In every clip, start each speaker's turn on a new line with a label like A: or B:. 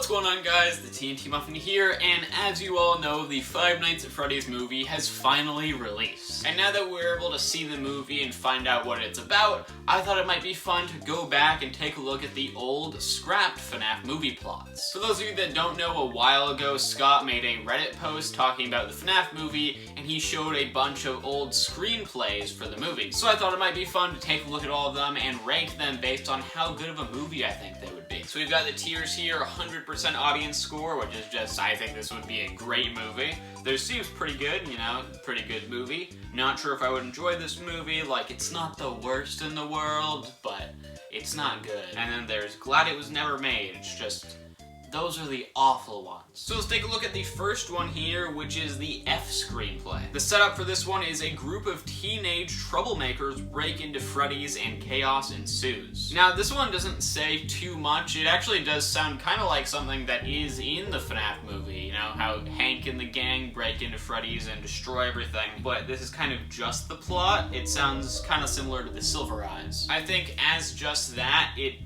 A: What's going on, guys? The TNT Muffin here, and as you all know, the Five Nights at Freddy's movie has finally released. And now that we're able to see the movie and find out what it's about, I thought it might be fun to go back and take a look at the old, scrapped FNaF movie plots. For those of you that don't know, a while ago, Scott made a Reddit post talking about the FNaF movie, and he showed a bunch of old screenplays for the movie. So I thought it might be fun to take a look at all of them and rank them based on how good of a movie I think they would be. So we've got the tiers here, 100% audience score, which is just, I think this would be a great movie. There seems pretty good, you know, pretty good movie. Not sure if I would enjoy this movie, like, it's not the worst in the world, but it's not good. And then there's glad it was never made, it's just, those are the awful ones. So let's take a look at the first one here, which is the F screenplay. The setup for this one is a group of teenage troublemakers break into Freddy's and chaos ensues. Now, this one doesn't say too much. It actually does sound kind of like something that is in the FNaF movie. You know, how Hank and the gang break into Freddy's and destroy everything. But this is kind of just the plot. It sounds kind of similar to the Silverized. I think as just that, it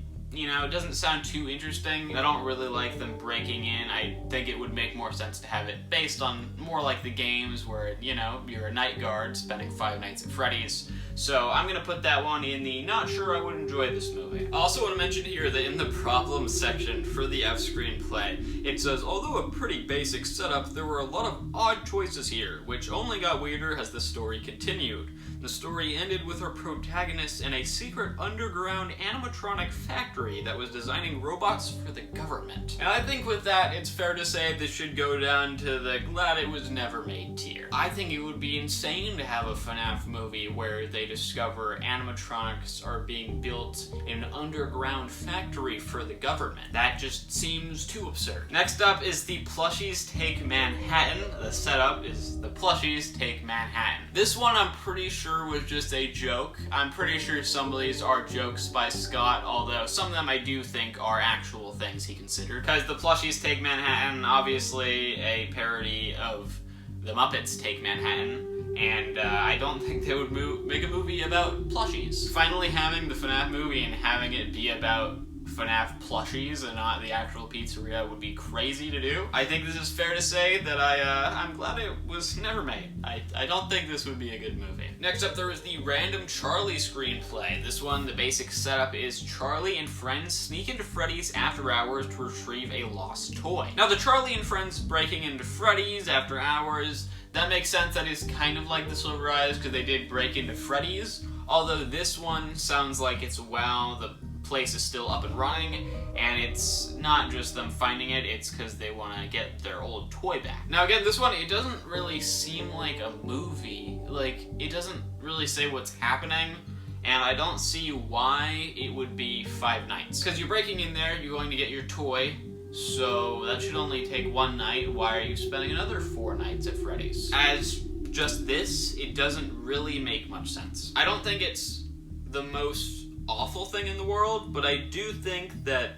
A: doesn't sound too interesting. I don't really like them breaking in. I think it would make more sense to have it based on more like the games where, you know, you're a night guard spending 5 nights at Freddy's. So I'm gonna put that one in the not sure I would enjoy this movie. I also want to mention here that in the problems section for the F screenplay, it says, although a pretty basic setup, there were a lot of odd choices here, which only got weirder as the story continued. The story ended with our protagonist in a secret underground animatronic factory that was designing robots for the government. And I think with that, it's fair to say this should go down to the glad it was never made tier. I think it would be insane to have a FNaF movie where they discover animatronics are being built in an underground factory for the government. That just seems too absurd. Next up is the Plushies Take Manhattan. The setup is the Plushies Take Manhattan. This one I'm pretty sure was just a joke. I'm pretty sure some of these are jokes by Scott, although some of them I do think are actual things he considered. Because the Plushies Take Manhattan, obviously a parody of the Muppets Take Manhattan, and I don't think they would make a movie about plushies. Finally having the FNaF movie and having it be about FNaF plushies and not the actual pizzeria would be crazy to do. I think this is fair to say that I'm glad it was never made. I don't think this would be a good movie. Next up, there is the Random Charlie screenplay. This one, the basic setup is Charlie and friends sneak into Freddy's after hours to retrieve a lost toy. Now, the Charlie and friends breaking into Freddy's after hours, that makes sense. That is kind of like the Silverized because they did break into Freddy's. Although this one sounds like it's while the place is still up and running, and it's not just them finding it, it's because they want to get their old toy back. Now again, this one, it doesn't really seem like a movie. Like, it doesn't really say what's happening, and I don't see why it would be 5 nights. Because you're breaking in there, you're going to get your toy, so that should only take 1 night. Why are you spending another 4 nights at Freddy's? As just this, it doesn't really make much sense. I don't think it's the most awful thing in the world, but I do think that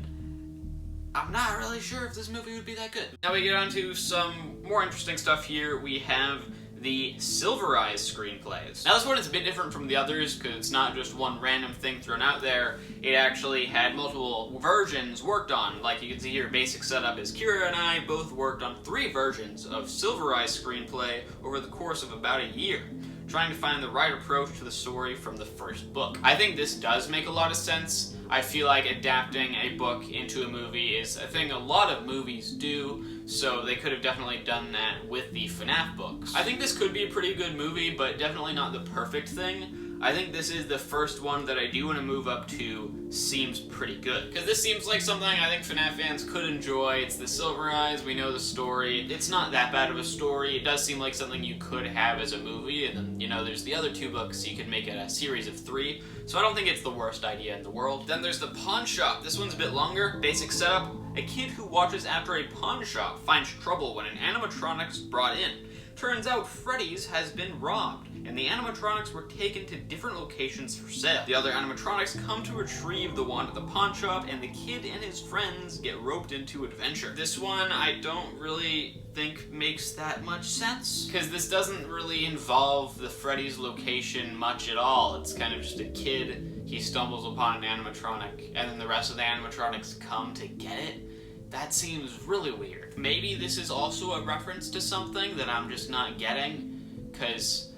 A: I'm not really sure if this movie would be that good. Now we get on to some more interesting stuff here. We have the Silverized screenplays. Now this one is a bit different from the others because it's not just one random thing thrown out there. It actually had multiple versions worked on. Like you can see here, basic setup is Kira and I both worked on 3 versions of Silverized screenplay over the course of about a year, trying to find the right approach to the story from the first book. I think this does make a lot of sense. I feel like adapting a book into a movie is a thing a lot of movies do, so they could have definitely done that with the FNaF books. I think this could be a pretty good movie, but definitely not the perfect thing. I think this is the first one that I do want to move up to seems pretty good. Because this seems like something I think FNaF fans could enjoy. It's the Silverized, we know the story. It's not that bad of a story. It does seem like something you could have as a movie, and then, you know, there's the other 2 books, so you could make it a series of 3. So I don't think it's the worst idea in the world. Then there's the pawn shop. This one's a bit longer. Basic setup, a kid who watches after a pawn shop finds trouble when an animatronic's brought in. Turns out Freddy's has been robbed, and the animatronics were taken to different locations for sale. The other animatronics come to retrieve the one at the pawn shop, and the kid and his friends get roped into adventure. This one I don't really think makes that much sense, because this doesn't really involve the Freddy's location much at all. It's kind of just a kid, he stumbles upon an animatronic, and then the rest of the animatronics come to get it. That seems really weird. Maybe this is also a reference to something that I'm just not getting, because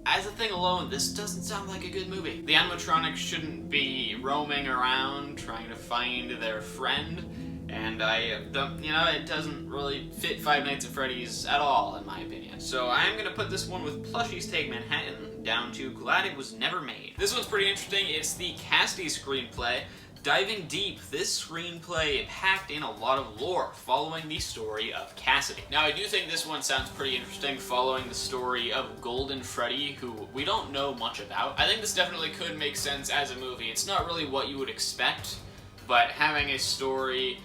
A: as a thing alone, this doesn't sound like a good movie. The animatronics shouldn't be roaming around trying to find their friend, and it doesn't really fit Five Nights at Freddy's at all, in my opinion. So I'm gonna put this one with Plushies Take Manhattan down to Glad It Was Never Made. This one's pretty interesting. It's the Cassidy screenplay. Diving deep, this screenplay packed in a lot of lore following the story of Cassidy. Now, I do think this one sounds pretty interesting, following the story of Golden Freddy, who we don't know much about. I think this definitely could make sense as a movie. It's not really what you would expect, but having a story,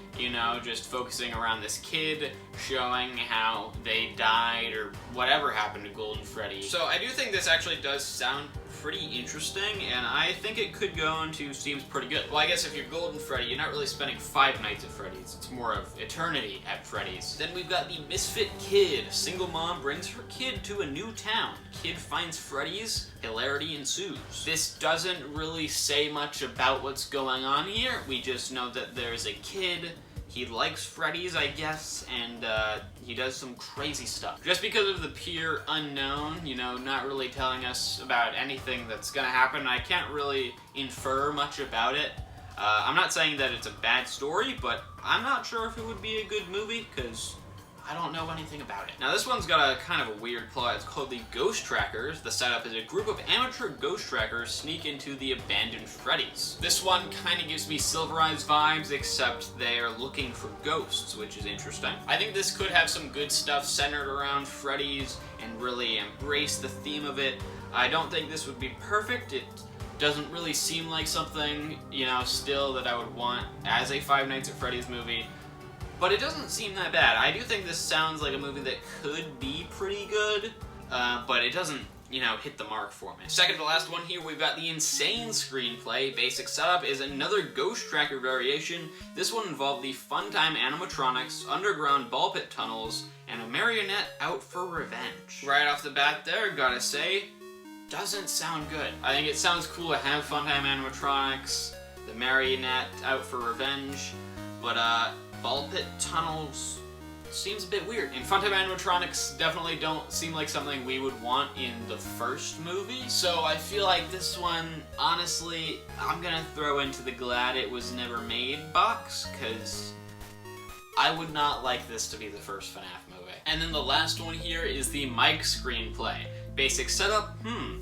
A: just focusing around this kid, showing how they died or whatever happened to Golden Freddy. So I do think this actually does sound pretty interesting, and I think it could go into seems pretty good. Well, I guess if you're Golden Freddy, you're not really spending 5 nights at Freddy's. It's more of eternity at Freddy's. Then we've got the Misfit Kid. Single mom brings her kid to a new town. Kid finds Freddy's. Hilarity ensues. This doesn't really say much about what's going on here. We just know that there's a kid. He likes Freddy's, I guess, and he does some crazy stuff. Just because of the pure unknown, not really telling us about anything that's gonna happen, I can't really infer much about it. I'm not saying that it's a bad story, but I'm not sure if it would be a good movie, because I don't know anything about it. Now, this one's got a kind of a weird plot. It's called the Ghost Trackers. The setup is a group of amateur ghost trackers sneak into the abandoned Freddy's. This one kind of gives me Silverized vibes, except they are looking for ghosts, which is interesting. I think this could have some good stuff centered around Freddy's and really embrace the theme of it. I don't think this would be perfect. It doesn't really seem like something, still that I would want as a Five Nights at Freddy's movie. But it doesn't seem that bad. I do think this sounds like a movie that could be pretty good, but it doesn't, hit the mark for me. Second to last one here, we've got the Insane screenplay. Basic setup is another Ghost Tracker variation. This one involved the Funtime animatronics, underground ball pit tunnels, and a marionette out for revenge. Right off the bat there, gotta say, doesn't sound good. I think it sounds cool to have Funtime animatronics, the marionette out for revenge, but ball pit tunnels seems a bit weird. And Funtime animatronics definitely don't seem like something we would want in the first movie. So I feel like this one, honestly, I'm gonna throw into the Glad It Was Never Made box, because I would not like this to be the first FNaF movie. And then the last one here is the Mike screenplay. Basic setup,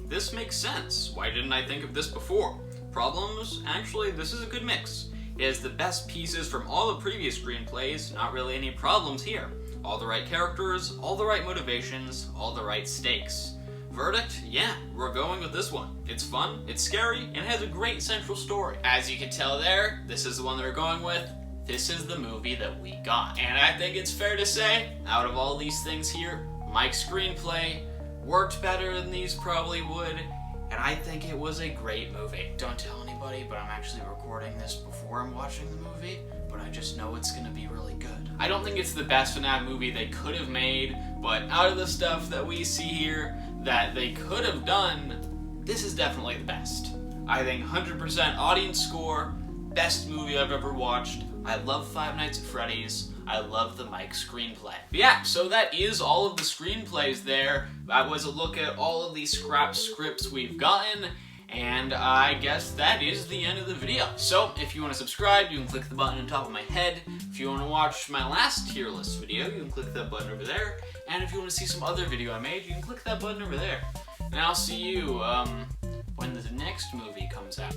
A: this makes sense. Why didn't I think of this before? Problems? Actually, this is a good mix. It has the best pieces from all the previous screenplays, not really any problems here. All the right characters, all the right motivations, all the right stakes. Verdict? Yeah, we're going with this one. It's fun, it's scary, and has a great central story. As you can tell there, this is the one that we're going with. This is the movie that we got. And I think it's fair to say, out of all these things here, Mike's screenplay worked better than these probably would, and I think it was a great movie. Don't tell anybody, but I'm actually recording this before I'm watching the movie, but I just know it's gonna be really good. I don't think it's the best FNaF movie they could have made, but out of the stuff that we see here that they could have done, this is definitely the best. I think 100% audience score, best movie I've ever watched. I love Five Nights at Freddy's. I love the Mike screenplay. But yeah, so that is all of the screenplays there. That was a look at all of these scrap scripts we've gotten, and I guess that is the end of the video. So if you want to subscribe, you can click the button on top of my head. If you want to watch my last tier list video, you can click that button over there. And if you want to see some other video I made, you can click that button over there. And I'll see you when the next movie comes out.